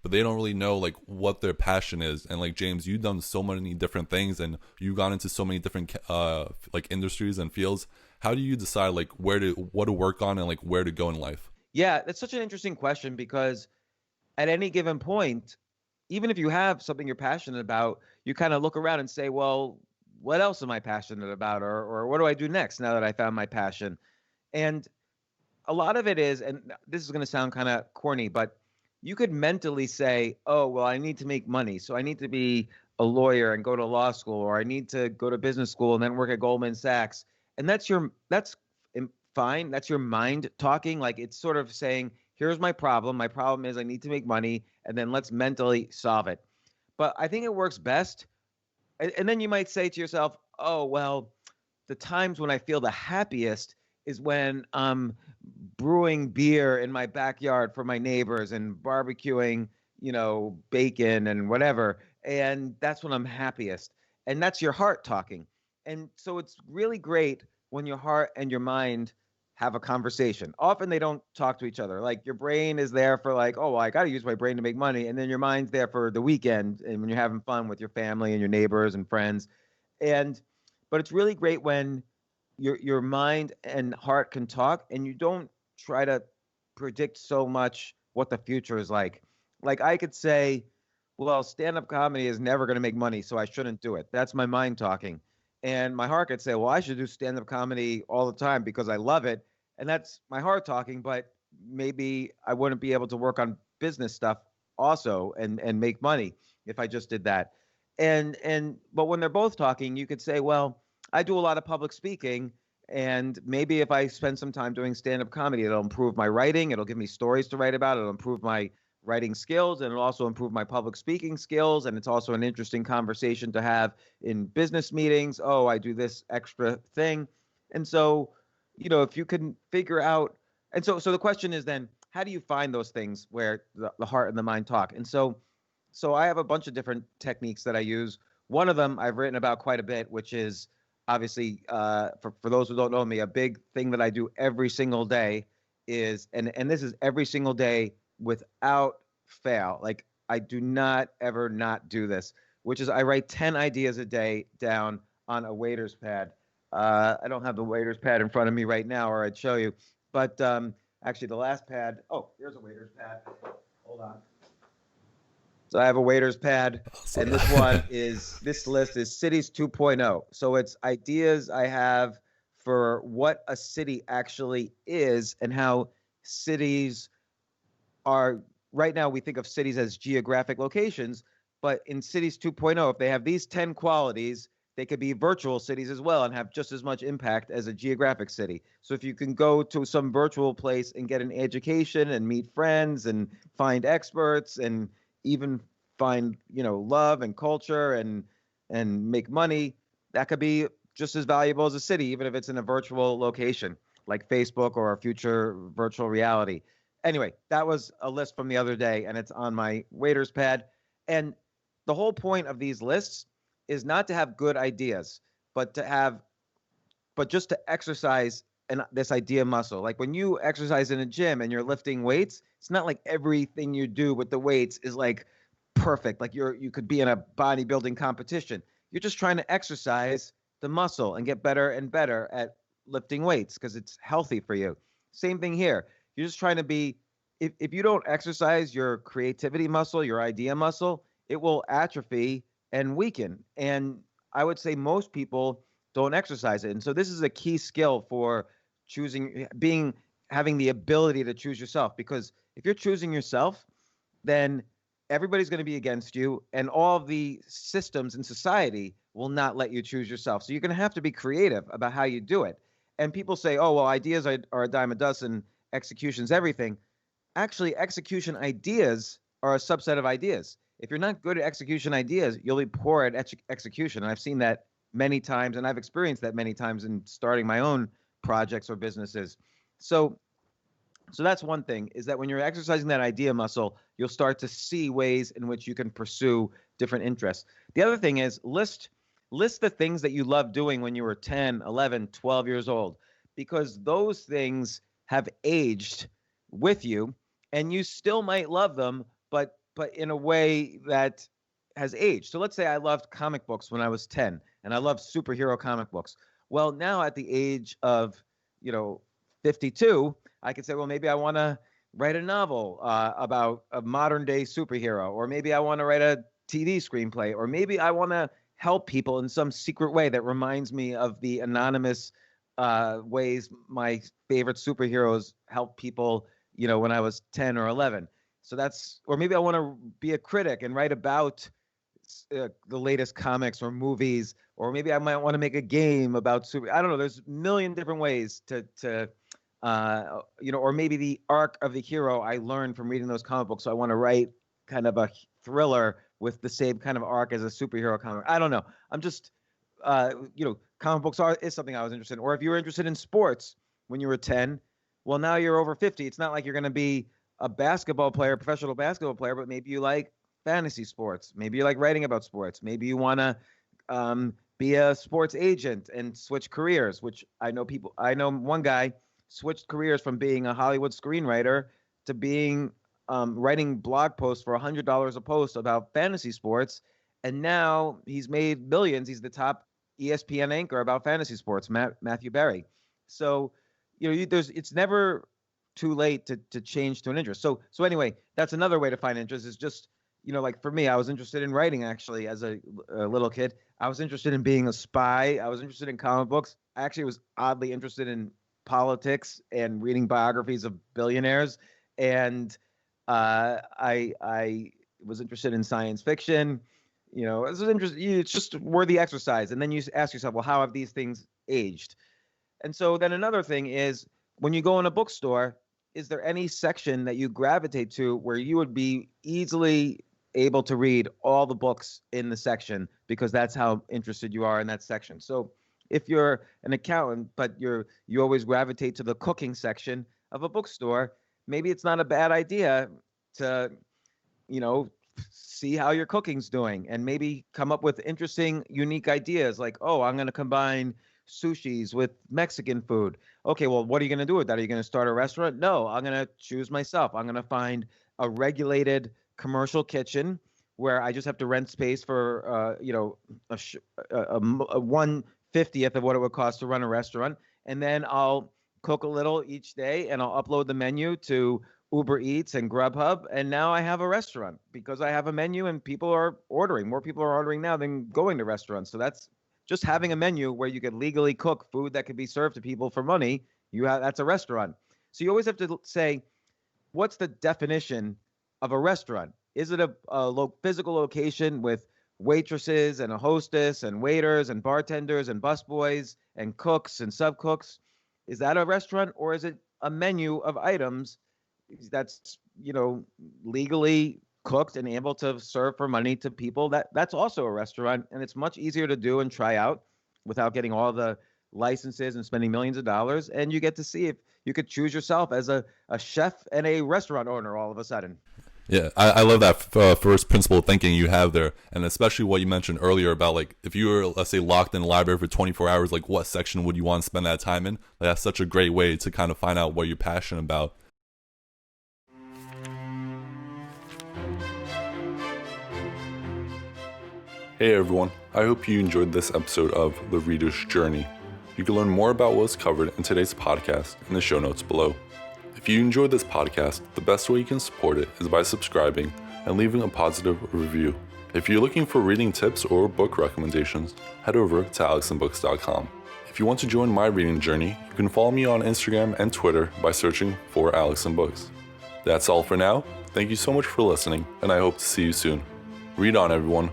but they don't really know like what their passion is. And like James, you've done so many different things, and you got into so many different like industries and fields. How do you decide like what to work on and like where to go in life? Yeah, that's such an interesting question because at any given point, even if you have something you're passionate about, you kind of look around and say, well, what else am I passionate about? Or what do I do next now that I found my passion? And a lot of it is, and this is going to sound kind of corny, but you could mentally say, oh, well, I need to make money. So I need to be a lawyer and go to law school, or I need to go to business school and then work at Goldman Sachs. And that's fine. That's your mind talking. Like it's sort of saying, here's my problem. My problem is I need to make money, and then let's mentally solve it. But I think it works best. And then you might say to yourself, oh, well, the times when I feel the happiest is when I'm brewing beer in my backyard for my neighbors and barbecuing, bacon and whatever. And that's when I'm happiest. And that's your heart talking. And so it's really great when your heart and your mind have a conversation. Often they don't talk to each other. Like your brain is there for like, oh, well, I got to use my brain to make money. And then your mind's there for the weekend and when you're having fun with your family and your neighbors and friends. And but it's really great when your mind and heart can talk and you don't try to predict so much what the future is like. Like I could say, well, stand-up comedy is never going to make money, so I shouldn't do it. That's my mind talking. And my heart could say, well, I should do stand-up comedy all the time because I love it. And that's my heart talking, but maybe I wouldn't be able to work on business stuff also and make money if I just did that. And but when they're both talking, you could say, well, I do a lot of public speaking, and maybe if I spend some time doing stand-up comedy, it'll improve my writing, it'll give me stories to write about, it'll improve my writing skills, and it'll also improve my public speaking skills, and it's also an interesting conversation to have in business meetings. Oh, I do this extra thing. And so, if you can figure out, and so the question is then, how do you find those things where the heart and the mind talk? And so I have a bunch of different techniques that I use. One of them I've written about quite a bit, which is obviously for those who don't know me, a big thing that I do every single day is, and this is every single day without fail. Like I do not ever not do this, which is I write 10 ideas a day down on a waiter's pad. I don't have the waiter's pad in front of me right now, or I'd show you. But actually, the last pad. Oh, here's a waiter's pad. Hold on. So I have a waiter's pad, So, and this list is cities 2.0. So it's ideas I have for what a city actually is and how cities are. Right now we think of cities as geographic locations, but in cities 2.0, if they have these 10 qualities, they could be virtual cities as well and have just as much impact as a geographic city. So if you can go to some virtual place and get an education and meet friends and find experts and even find, love and culture and make money, that could be just as valuable as a city, even if it's in a virtual location like Facebook or a future virtual reality. Anyway, that was a list from the other day, and it's on my waiter's pad. And the whole point of these lists is not to have good ideas, but to have, but just to exercise this idea muscle. Like when you exercise in a gym and you're lifting weights, it's not like everything you do with the weights is like perfect. Like you could be in a bodybuilding competition. You're just trying to exercise the muscle and get better and better at lifting weights because it's healthy for you. Same thing here. You're just trying to be, if you don't exercise your creativity muscle, your idea muscle, it will atrophy and weaken. And I would say most people don't exercise it. And so this is a key skill for having the ability to choose yourself. Because if you're choosing yourself, then everybody's going to be against you, and all the systems in society will not let you choose yourself. So you're going to have to be creative about how you do it. And people say, oh, well, ideas are a dime a dozen, execution's everything. Actually, execution ideas are a subset of ideas. If you're not good at execution ideas, you'll be poor at execution. And I've seen that many times, and I've experienced that many times in starting my own projects or businesses. So so that's one thing, is that when you're exercising that idea muscle, you'll start to see ways in which you can pursue different interests. The other thing is list the things that you loved doing when you were 10, 11, 12 years old, because those things have aged with you and you still might love them, but in a way that has aged. So let's say I loved comic books when I was 10 and I loved superhero comic books. Well, now at the age of, you know, 52, I could say, well, maybe I want to write a novel about a modern day superhero, or maybe I want to write a TV screenplay, or maybe I want to help people in some secret way that reminds me of the anonymous ways my favorite superheroes help people, you know, when I was 10 or 11. So that's, or maybe I want to be a critic and write about the latest comics or movies, or maybe I might want to make a game about super. I don't know. There's a million different ways to you know, or maybe the arc of the hero I learned from reading those comic books. So I want to write kind of a thriller with the same kind of arc as a superhero comic. I don't know. I'm just, you know, comic books is something I was interested in. Or if you were interested in sports when you were 10, well, now you're over 50. It's not like you're going to be a basketball player, professional basketball player, but maybe you like fantasy sports. Maybe you like writing about sports. Maybe you want to be a sports agent and switch careers, which I know one guy switched careers from being a Hollywood screenwriter to being writing blog posts for $100 a post about fantasy sports. And now he's made millions. He's the top ESPN anchor about fantasy sports, Matthew Berry. So, you know, it's never too late to change to an interest. So anyway, that's another way to find interest is just, you know, like for me, I was interested in writing actually as a little kid. I was interested in being a spy. I was interested in comic books. I actually was oddly interested in politics and reading biographies of billionaires. And I was interested in science fiction. You know, it's just worthy exercise. And then you ask yourself, well, how have these things aged? And so then another thing is when you go in a bookstore, is there any section that you gravitate to where you would be easily able to read all the books in the section because that's how interested you are in that section? So if you're an accountant, but you always gravitate to the cooking section of a bookstore, maybe it's not a bad idea to, you know, see how your cooking's doing and maybe come up with interesting, unique ideas like, oh, I'm going to combine sushis with Mexican food. Okay, well, what are you going to do with that? Are you going to start a restaurant? No, I'm going to choose myself. I'm going to find a regulated commercial kitchen where I just have to rent space for, you know, a 1/50th of what it would cost to run a restaurant. And then I'll cook a little each day and I'll upload the menu to Uber Eats and Grubhub. And now I have a restaurant because I have a menu and people are ordering. More people are ordering now than going to restaurants. So that's just having a menu where you could legally cook food that could be served to people for money. That's a restaurant. So you always have to say, what's the definition of a restaurant? Is it a physical location with waitresses and a hostess and waiters and bartenders and busboys and cooks and sub-cooks? Is that a restaurant, or is it a menu of items that's, you know, legally cooked and able to serve for money to people? That's also a restaurant, and it's much easier to do and try out without getting all the licenses and spending millions of dollars. And you get to see if you could choose yourself as a chef and a restaurant owner all of a sudden. Yeah, I love that first principle thinking you have there, and especially what you mentioned earlier about, like, if you were, let's say, locked in the library for 24 hours, like, what section would you want to spend that time in? Like, that's such a great way to kind of find out what you're passionate about. Hey everyone, I hope you enjoyed this episode of The Reader's Journey. You can learn more about what was covered in today's podcast in the show notes below. If you enjoyed this podcast, the best way you can support it is by subscribing and leaving a positive review. If you're looking for reading tips or book recommendations, head over to alexandbooks.com. If you want to join my reading journey, you can follow me on Instagram and Twitter by searching for Alex and Books. That's all for now. Thank you so much for listening, and I hope to see you soon. Read on, everyone.